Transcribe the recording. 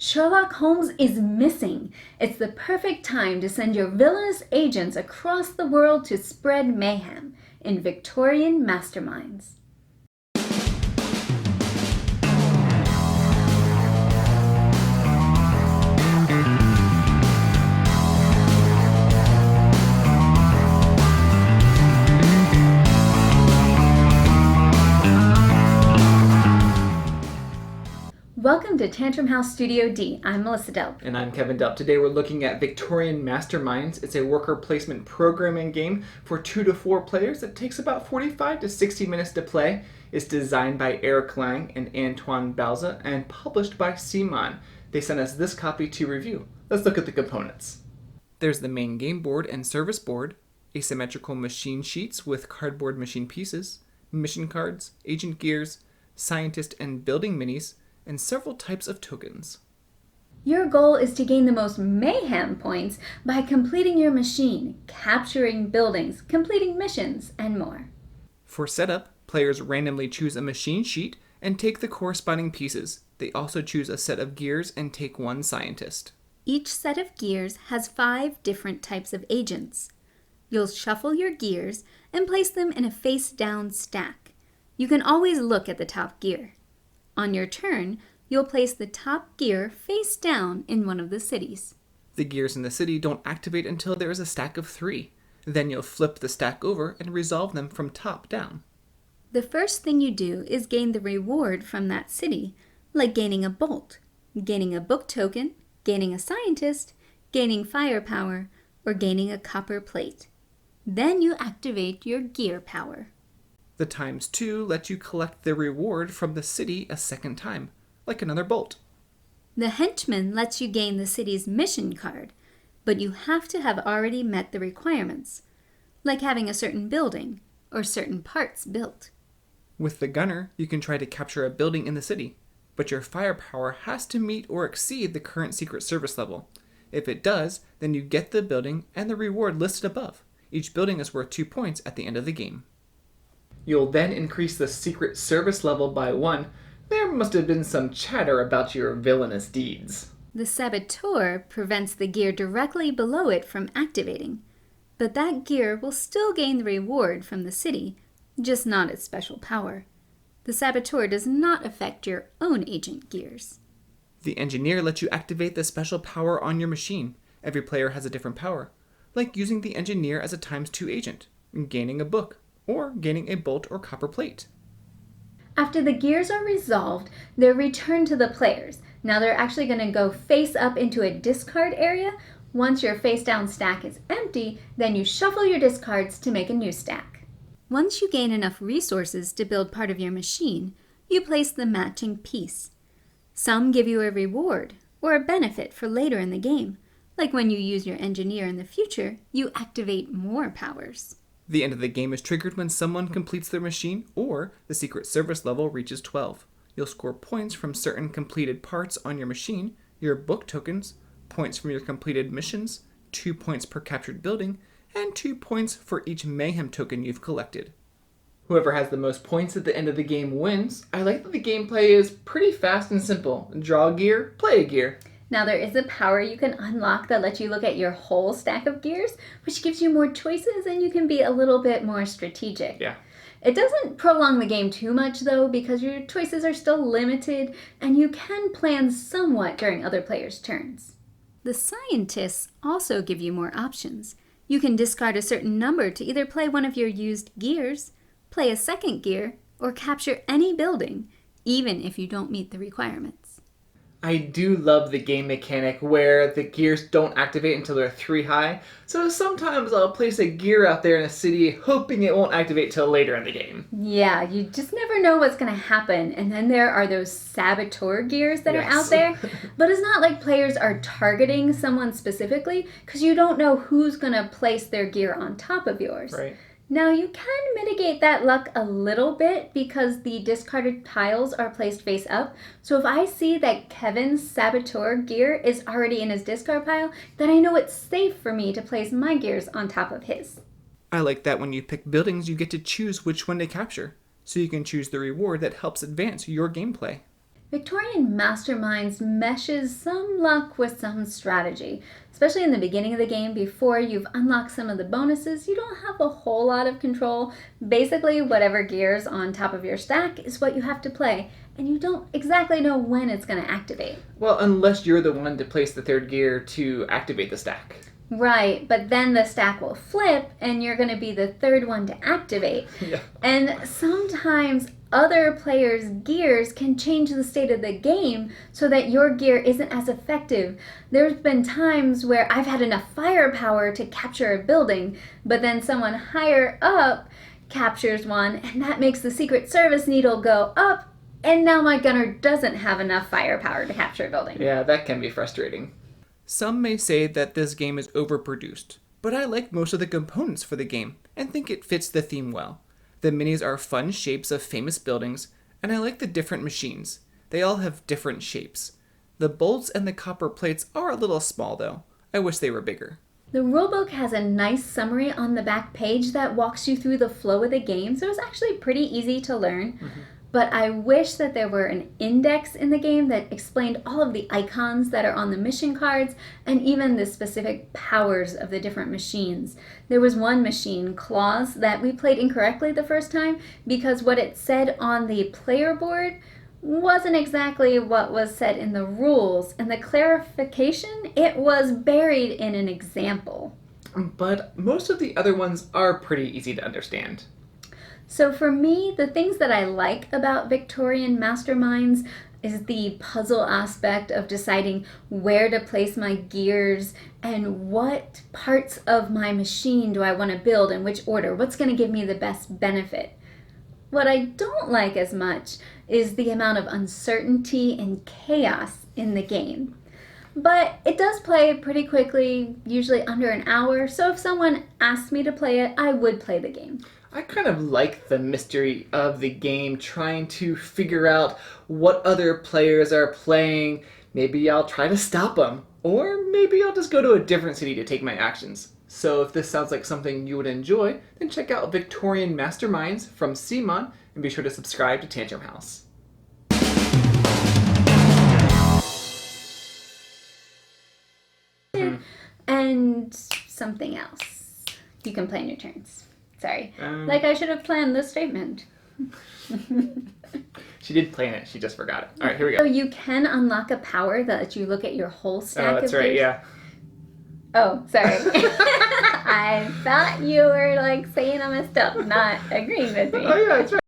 Sherlock Holmes is missing. It's the perfect time to send your villainous agents across the world to spread mayhem in Victorian Masterminds. Welcome to Tantrum House Studio D. I'm Melissa Delp. And I'm Kevin Delp. Today we're looking at Victorian Masterminds. It's a worker placement programming game for 2 to 4 players. It takes about 45 to 60 minutes to play. It's designed by Eric Lang and Antoine Balza and published by CMON. They sent us this copy to review. Let's look at the components. There's the main game board and service board, asymmetrical machine sheets with cardboard machine pieces, mission cards, agent gears, scientist and building minis, and several types of tokens. Your goal is to gain the most mayhem points by completing your machine, capturing buildings, completing missions, and more. For setup, players randomly choose a machine sheet and take the corresponding pieces. They also choose a set of gears and take one scientist. Each set of gears has 5 different types of agents. You'll shuffle your gears and place them in a face-down stack. You can always look at the top gear. On your turn, you'll place the top gear face down in one of the cities. The gears in the city don't activate until there is a stack of 3. Then you'll flip the stack over and resolve them from top down. The first thing you do is gain the reward from that city, like gaining a bolt, gaining a book token, gaining a scientist, gaining firepower, or gaining a copper plate. Then you activate your gear power. The ×2 lets you collect the reward from the city a second time, like another bolt. The henchman lets you gain the city's mission card, but you have to have already met the requirements, like having a certain building or certain parts built. With the gunner, you can try to capture a building in the city, but your firepower has to meet or exceed the current Secret Service level. If it does, then you get the building and the reward listed above. Each building is worth 2 points at the end of the game. You'll then increase the Secret Service level by 1. There must have been some chatter about your villainous deeds. The saboteur prevents the gear directly below it from activating, but that gear will still gain the reward from the city, just not its special power. The saboteur does not affect your own agent gears. The engineer lets you activate the special power on your machine. Every player has a different power, like using the engineer as a ×2 agent, and gaining a book, or gaining a bolt or copper plate. After the gears are resolved, they're returned to the players. Now they're actually going to go face up into a discard area. Once your face down stack is empty, then you shuffle your discards to make a new stack. Once you gain enough resources to build part of your machine, you place the matching piece. Some give you a reward or a benefit for later in the game. Like when you use your engineer in the future, you activate more powers. The end of the game is triggered when someone completes their machine or the Secret Service level reaches 12. You'll score points from certain completed parts on your machine, your book tokens, points from your completed missions, 2 points per captured building, and 2 points for each mayhem token you've collected. Whoever has the most points at the end of the game wins. I like that the gameplay is pretty fast and simple. Draw a gear, play a gear. Now there is a power you can unlock that lets you look at your whole stack of gears, which gives you more choices and you can be a little bit more strategic. Yeah. It doesn't prolong the game too much though, because your choices are still limited and you can plan somewhat during other players' turns. The scientists also give you more options. You can discard a certain number to either play one of your used gears, play a second gear, or capture any building, even if you don't meet the requirements. I do love the game mechanic where the gears don't activate until they're 3 high, so sometimes I'll place a gear out there in a city hoping it won't activate till later in the game. Yeah, you just never know what's going to happen, and then there are those saboteur gears that are out there, but it's not like players are targeting someone specifically, because you don't know who's going to place their gear on top of yours. Right. Now, you can mitigate that luck a little bit because the discarded tiles are placed face up. So if I see that Kevin's saboteur gear is already in his discard pile, then I know it's safe for me to place my gears on top of his. I like that when you pick buildings, you get to choose which one to capture, so you can choose the reward that helps advance your gameplay. Victorian Masterminds meshes some luck with some strategy. Especially in the beginning of the game, before you've unlocked some of the bonuses, you don't have a whole lot of control. Basically, whatever gear's on top of your stack is what you have to play, and you don't exactly know when it's going to activate. Well, unless you're the one to place the third gear to activate the stack. Right, but then the stack will flip and you're going to be the third one to activate. Yeah. And sometimes other players' gears can change the state of the game so that your gear isn't as effective. There's been times where I've had enough firepower to capture a building, but then someone higher up captures one, and that makes the Secret Service needle go up, and now my gunner doesn't have enough firepower to capture a building. Yeah, that can be frustrating. Some may say that this game is overproduced, but I like most of the components for the game and think it fits the theme well. The minis are fun shapes of famous buildings, and I like the different machines. They all have different shapes. The bolts and the copper plates are a little small though. I wish they were bigger. The rulebook has a nice summary on the back page that walks you through the flow of the game, so it's actually pretty easy to learn. But I wish that there were an index in the game that explained all of the icons that are on the mission cards and even the specific powers of the different machines. There was one machine, Claws, that we played incorrectly the first time because what it said on the player board wasn't exactly what was said in the rules, and the clarification, it was buried in an example. But most of the other ones are pretty easy to understand. So for me, the things that I like about Victorian Masterminds is the puzzle aspect of deciding where to place my gears and what parts of my machine do I want to build in which order, what's going to give me the best benefit. What I don't like as much is the amount of uncertainty and chaos in the game. But it does play pretty quickly, usually under an hour, so if someone asked me to play it, I would play the game. I kind of like the mystery of the game, trying to figure out what other players are playing. Maybe I'll try to stop them, or maybe I'll just go to a different city to take my actions. So if this sounds like something you would enjoy, then check out Victorian Masterminds from CMON and be sure to subscribe to Tantrum House. And something else. You can plan your turns. Sorry. Like I should have planned this statement. She did plan it, she just forgot it. All right, here we So go. you can unlock a power that lets you look at your whole stack Oh, that's of right, gears. yeah. Oh, sorry. I thought you were like saying I messed up, not agreeing with me. Oh, yeah, that's right.